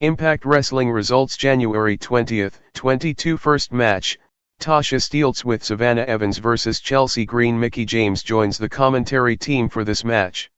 Impact Wrestling results January 20, 22 First match, Tasha Steelz with Savannah Evans vs Chelsea Green. Mickie James joins the commentary team for this match.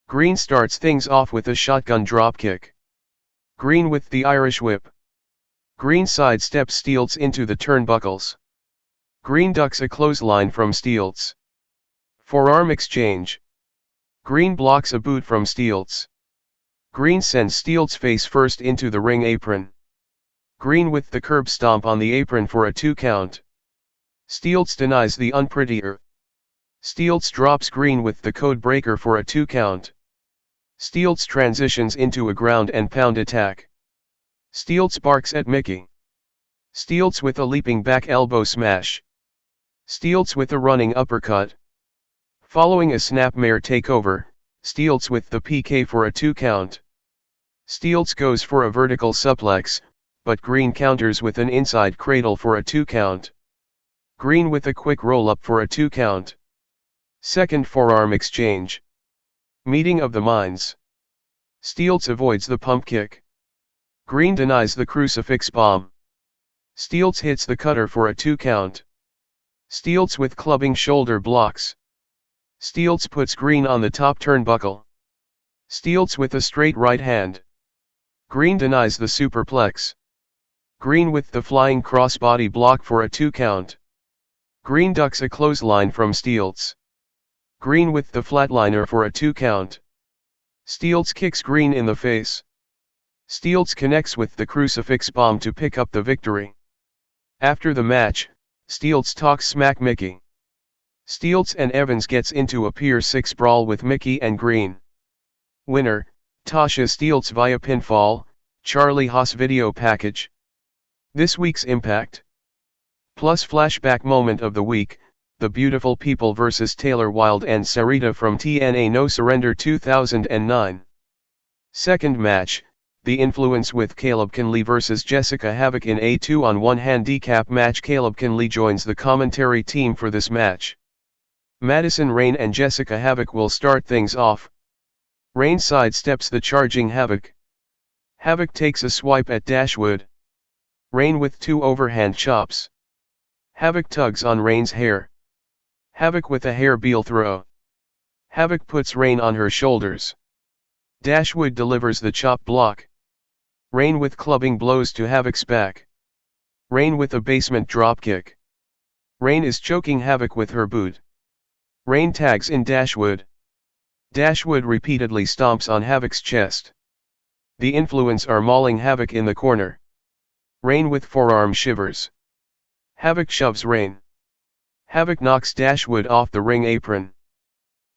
Green starts things off with a shotgun dropkick. Green with the Irish whip. Green sidesteps Steelz into the turnbuckles. Green ducks a clothesline from Steelz. Forearm exchange. Green blocks a boot from Steelz. Green sends Steelz face first into the ring apron. Green with the curb stomp on the apron for a 2 count. Steelz denies the unprettier. Steelz drops Green with the code breaker for a 2 count. Steelz transitions into a ground and pound attack. Steelz barks at Mickie. Steelz with a leaping back elbow smash. Steelz with a running uppercut. Following a snapmare takeover, Steelz with the PK for a 2 count. Steelz goes for a vertical suplex, but Green counters with an inside cradle for a 2 count. Green with a quick roll-up for a 2 count. Second forearm exchange. Meeting of the minds. Steelz avoids the pump kick. Green denies the crucifix bomb. Steelz hits the cutter for a 2 count. Steelz with clubbing shoulder blocks. Steelz puts Green on the top turnbuckle. Steelz with a straight right hand. Green denies the superplex. Green with the flying crossbody block for a 2 count. Green ducks a clothesline from Steelz. Green with the flatliner for a 2 count. Steelz kicks Green in the face. Steelz connects with the crucifix bomb to pick up the victory. After the match, Steelz talks smack Mickie. Steelz and Evans gets into a Pier 6 brawl with Mickie and Green. Winner, Tasha Steelz via pinfall, Charlie Haas video package. This week's Impact Plus flashback moment of the week, The Beautiful People vs Taylor Wilde and Sarita from TNA No Surrender 2009. Second match, The Influence with Kaleb Konley vs Jessica Havok in a 2-on-1 handicap match. Kaleb Konley joins the commentary team for this match. Madison Rayne and Jessica Havok will start things off. Rayne sidesteps the charging Havok. Havok takes a swipe at Dashwood. Rayne with 2 overhand chops. Havok tugs on Rayne's hair. Havok with a hair heel throw. Havok puts Rayne on her shoulders. Dashwood delivers the chop block. Rayne with clubbing blows to Havok's back. Rayne with a basement dropkick. Rayne is choking Havok with her boot. Rayne tags in Dashwood. Dashwood repeatedly stomps on Havok's chest. The Influence are mauling Havok in the corner. Rayne with forearm shivers. Havok shoves Rayne. Havok knocks Dashwood off the ring apron.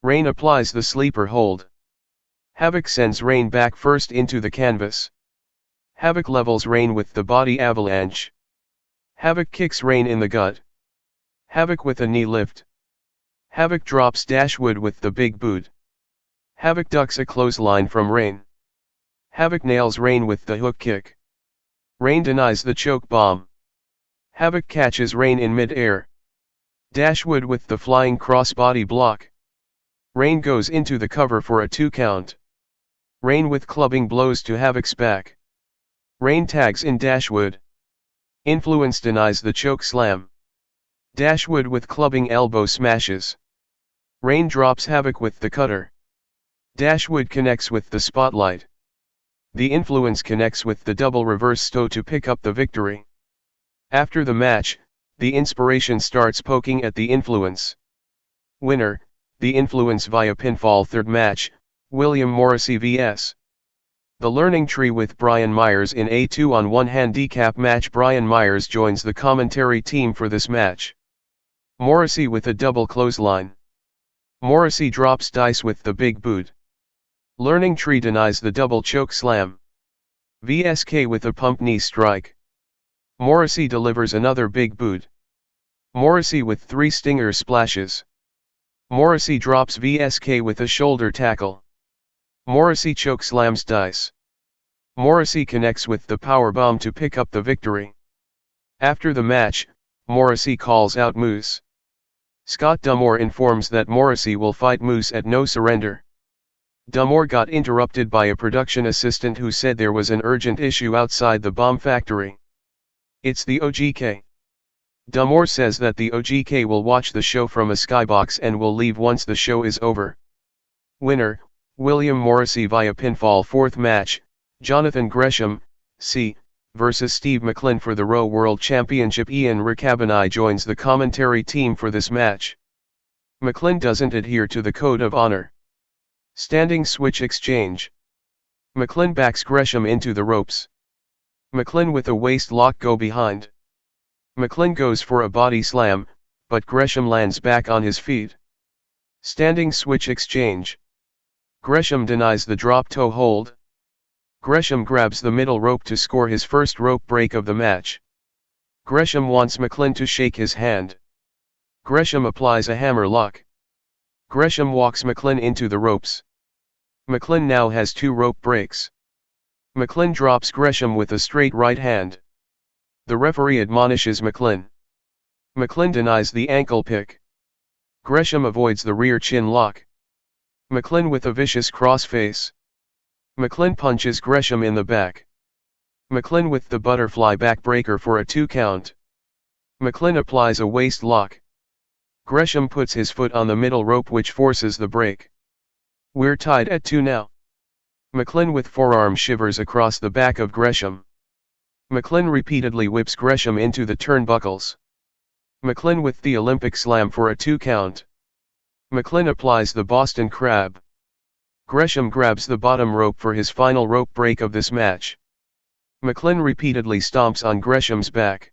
Rayne applies the sleeper hold. Havok sends Rayne back first into the canvas. Havok levels Rayne with the body avalanche. Havok kicks Rayne in the gut. Havok with a knee lift. Havok drops Dashwood with the big boot. Havok ducks a clothesline from Rayne. Havok nails Rayne with the hook kick. Rayne denies the choke bomb. Havok catches Rayne in mid-air. Dashwood with the flying crossbody block. Rayne goes into the cover for a 2 count. Rayne with clubbing blows to Havok's back. Rayne tags in Dashwood. Influence denies the choke slam. Dashwood with clubbing elbow smashes. Rayne drops Havok with the cutter. Dashwood connects with the spotlight. The Influence connects with the double reverse stow to pick up the victory. After the match, the Inspiration starts poking at the Influence. Winner, The Influence via pinfall. Third match, William Morrissey vs. The Learning Tree with Brian Myers in a 2-on-1 handicap match. Brian Myers joins the commentary team for this match. Morrissey with a double clothesline. Morrissey drops Dice with the big boot. Learning Tree denies the double choke slam. VSK with a pump knee strike. Morrissey delivers another big boot. Morrissey with 3 stinger splashes. Morrissey drops VSK with a shoulder tackle. Morrissey choke slams Dice. Morrissey connects with the powerbomb to pick up the victory. After the match, Morrissey calls out Moose. Scott D'Amore informs that Morrissey will fight Moose at No Surrender. D'Amour got interrupted by a production assistant who said there was an urgent issue outside the bomb factory. It's the OGK. D'Amour says that the OGK will watch the show from a skybox and will leave once the show is over. Winner, William Morrissey via pinfall. Fourth match, Jonathan Gresham, C, versus Steve Mclin for the Row World Championship. Ian Riccaboni joins the commentary team for this match. Mclin doesn't adhere to the code of honor. Standing switch exchange. Mclin backs Gresham into the ropes. Mclin with a waist lock go behind. Mclin goes for a body slam, but Gresham lands back on his feet. Standing switch exchange. Gresham denies the drop toe hold. Gresham grabs the middle rope to score his first rope break of the match. Gresham wants Mclin to shake his hand. Gresham applies a hammer lock. Gresham walks Mclin into the ropes. Mclin now has 2 rope breaks. Mclin drops Gresham with a straight right hand. The referee admonishes Mclin. Mclin denies the ankle pick. Gresham avoids the rear chin lock. Mclin with a vicious crossface. Mclin punches Gresham in the back. Mclin with the butterfly backbreaker for a 2 count. Mclin applies a waist lock. Gresham puts his foot on the middle rope which forces the break. We're tied at 2 now. Mclin with forearm shivers across the back of Gresham. Mclin repeatedly whips Gresham into the turnbuckles. Mclin with the Olympic slam for a 2 count. Mclin applies the Boston Crab. Gresham grabs the bottom rope for his final rope break of this match. Mclin repeatedly stomps on Gresham's back.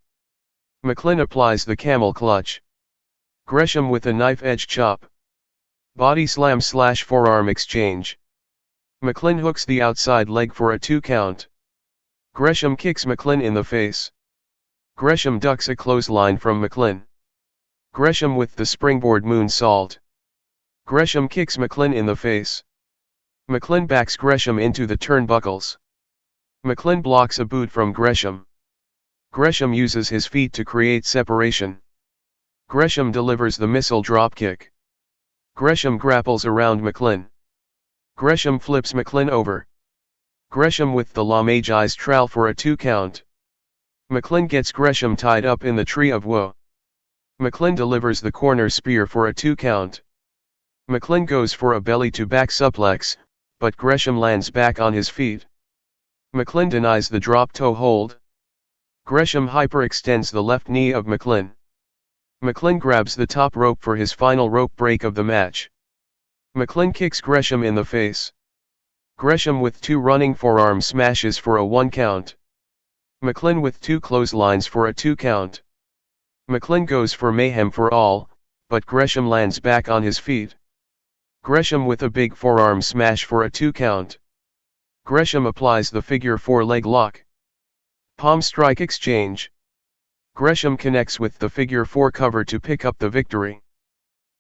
Mclin applies the camel clutch. Gresham with a knife edge chop. Body slam / forearm exchange. Mclin hooks the outside leg for a 2 count. Gresham kicks Mclin in the face. Gresham ducks a clothesline from Mclin. Gresham with the springboard moonsault. Gresham kicks Mclin in the face. Mclin backs Gresham into the turnbuckles. Mclin blocks a boot from Gresham. Gresham uses his feet to create separation. Gresham delivers the missile dropkick. Gresham grapples around Mclin. Gresham flips Mclin over. Gresham with the La Magi's trowel for a 2 count. Mclin gets Gresham tied up in the Tree of Woe. Mclin delivers the corner spear for a 2 count. Mclin goes for a belly-to-back suplex, but Gresham lands back on his feet. Mclin denies the drop toe hold. Gresham hyperextends the left knee of Mclin. Mclin grabs the top rope for his final rope break of the match. Mclin kicks Gresham in the face. Gresham with 2 running forearm smashes for a 1 count. Mclin with 2 clotheslines for a 2 count. Mclin goes for mayhem for all, but Gresham lands back on his feet. Gresham with a big forearm smash for a 2 count. Gresham applies the figure 4 leg lock. Palm strike exchange. Gresham connects with the figure 4 cover to pick up the victory.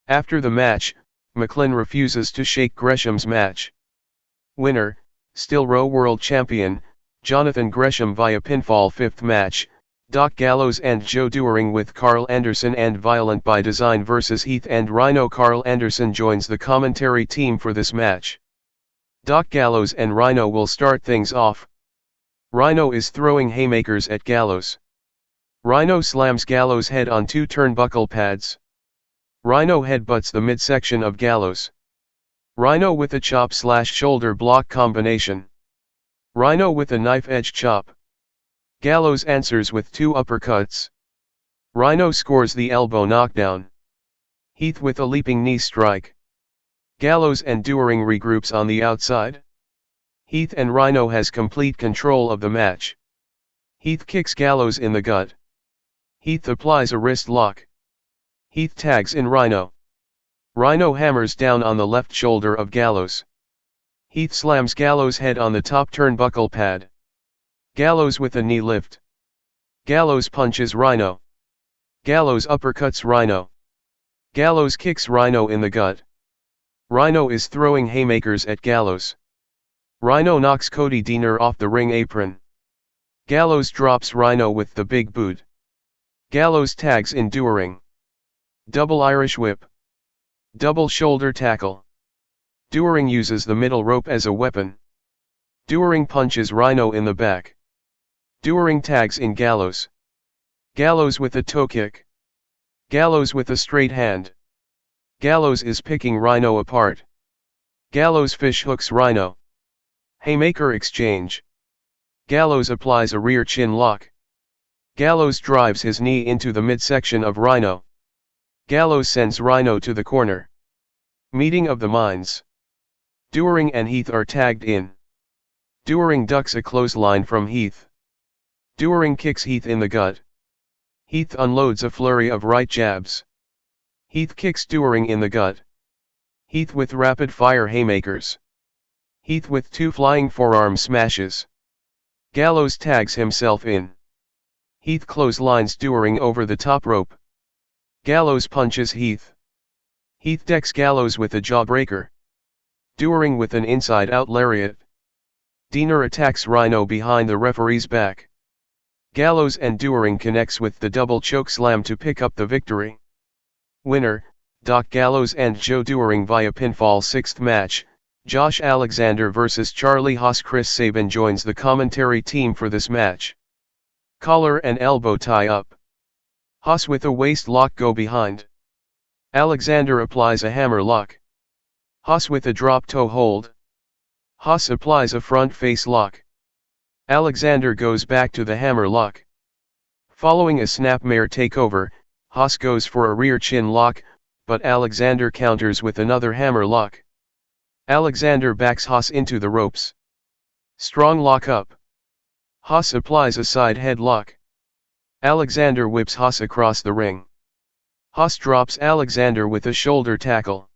After the match, Mclin refuses to shake Gresham's match. Winner, still Row World Champion, Jonathan Gresham via pinfall. Fifth match, Doc Gallows and Joe Doering with Karl Anderson and Violent by Design vs Heath and Rhino. Karl Anderson joins the commentary team for this match. Doc Gallows and Rhino will start things off. Rhino is throwing haymakers at Gallows. Rhino slams Gallows' head on 2 turnbuckle pads. Rhino headbutts the midsection of Gallows. Rhino with a chop / shoulder block combination. Rhino with a knife edge chop. Gallows answers with 2 uppercuts. Rhino scores the elbow knockdown. Heath with a leaping knee strike. Gallows and Doering regroups on the outside. Heath and Rhino has complete control of the match. Heath kicks Gallows in the gut. Heath applies a wrist lock. Heath tags in Rhino. Rhino hammers down on the left shoulder of Gallows. Heath slams Gallows' head on the top turnbuckle pad. Gallows with a knee lift. Gallows punches Rhino. Gallows uppercuts Rhino. Gallows kicks Rhino in the gut. Rhino is throwing haymakers at Gallows. Rhino knocks Cody Deaner off the ring apron. Gallows drops Rhino with the big boot. Gallows tags in Doering. Double Irish whip. Double shoulder tackle. Doering uses the middle rope as a weapon. Doering punches Rhino in the back. Doering tags in Gallows. Gallows with a toe kick. Gallows with a straight hand. Gallows is picking Rhino apart. Gallows fish hooks Rhino. Haymaker exchange. Gallows applies a rear chin lock. Gallows drives his knee into the midsection of Rhino. Gallows sends Rhino to the corner. Meeting of the minds. Doering and Heath are tagged in. Doering ducks a clothesline from Heath. Doering kicks Heath in the gut. Heath unloads a flurry of right jabs. Heath kicks Doering in the gut. Heath with rapid-fire haymakers. Heath with 2 flying forearm smashes. Gallows tags himself in. Heath clotheslines Doering over the top rope. Gallows punches Heath. Heath decks Gallows with a jawbreaker. Doering with an inside-out lariat. Diener attacks Rhino behind the referee's back. Gallows and Doering connects with the double choke slam to pick up the victory. Winner, Doc Gallows and Joe Doering via pinfall. 6th match, Josh Alexander vs Charlie Haas. Chris Sabin joins the commentary team for this match. Collar and elbow tie up. Haas with a waist lock go behind. Alexander applies a hammer lock. Haas with a drop toe hold. Haas applies a front face lock. Alexander goes back to the hammer lock. Following a snapmare takeover, Haas goes for a rear chin lock, but Alexander counters with another hammer lock. Alexander backs Haas into the ropes. Strong lock up. Haas applies a side headlock. Alexander whips Haas across the ring. Haas drops Alexander with a shoulder tackle.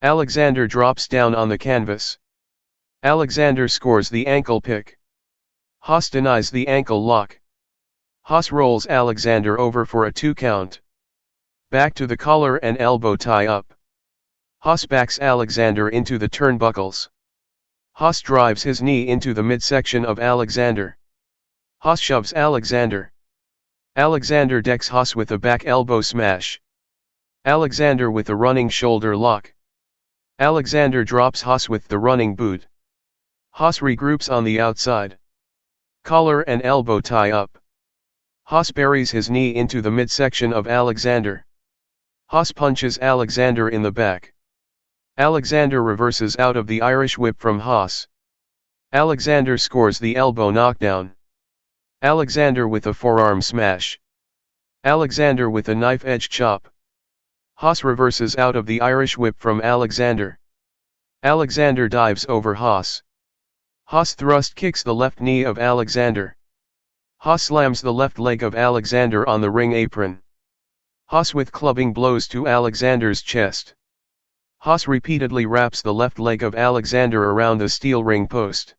Alexander drops down on the canvas. Alexander scores the ankle pick. Haas denies the ankle lock. Haas rolls Alexander over for a 2 count. Back to the collar and elbow tie up. Haas backs Alexander into the turnbuckles. Haas drives his knee into the midsection of Alexander. Haas shoves Alexander. Alexander decks Haas with a back elbow smash. Alexander with a running shoulder lock. Alexander drops Haas with the running boot. Haas regroups on the outside. Collar and elbow tie up. Haas buries his knee into the midsection of Alexander. Haas punches Alexander in the back. Alexander reverses out of the Irish whip from Haas. Alexander scores the elbow knockdown. Alexander with a forearm smash. Alexander with a knife edge chop. Haas reverses out of the Irish whip from Alexander. Alexander dives over Haas. Haas thrust kicks the left knee of Alexander. Haas slams the left leg of Alexander on the ring apron. Haas with clubbing blows to Alexander's chest. Haas repeatedly wraps the left leg of Alexander around the steel ring post.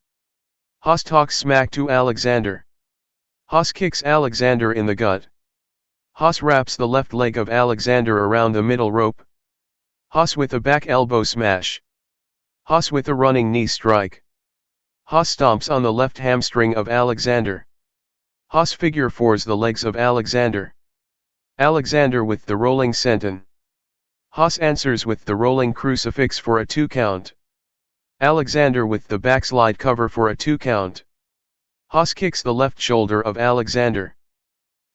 Haas talks smack to Alexander. Haas kicks Alexander in the gut. Haas wraps the left leg of Alexander around the middle rope. Haas with a back elbow smash. Haas with a running knee strike. Haas stomps on the left hamstring of Alexander. Haas figure fours the legs of Alexander. Alexander with the rolling senton. Haas answers with the rolling crucifix for a 2 count. Alexander with the backslide cover for a 2 count. Haas kicks the left shoulder of Alexander.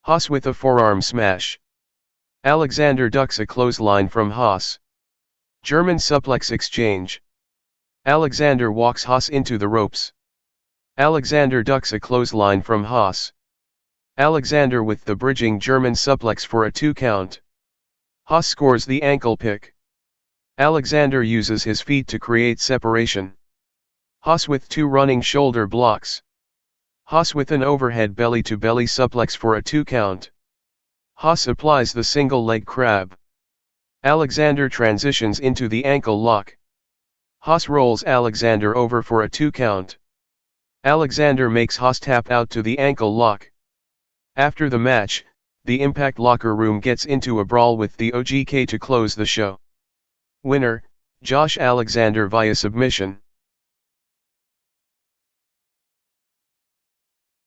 Haas with a forearm smash. Alexander ducks a clothesline from Haas. German suplex exchange. Alexander walks Haas into the ropes. Alexander ducks a clothesline from Haas. Alexander with the bridging German suplex for a 2 count. Haas scores the ankle pick. Alexander uses his feet to create separation. Haas with 2 running shoulder blocks. Haas with an overhead belly-to-belly suplex for a 2 count. Haas applies the single leg crab. Alexander transitions into the ankle lock. Haas rolls Alexander over for a 2 count. Alexander makes Haas tap out to the ankle lock. After the match, the Impact locker room gets into a brawl with the OGK to close the show. Winner, Josh Alexander via submission.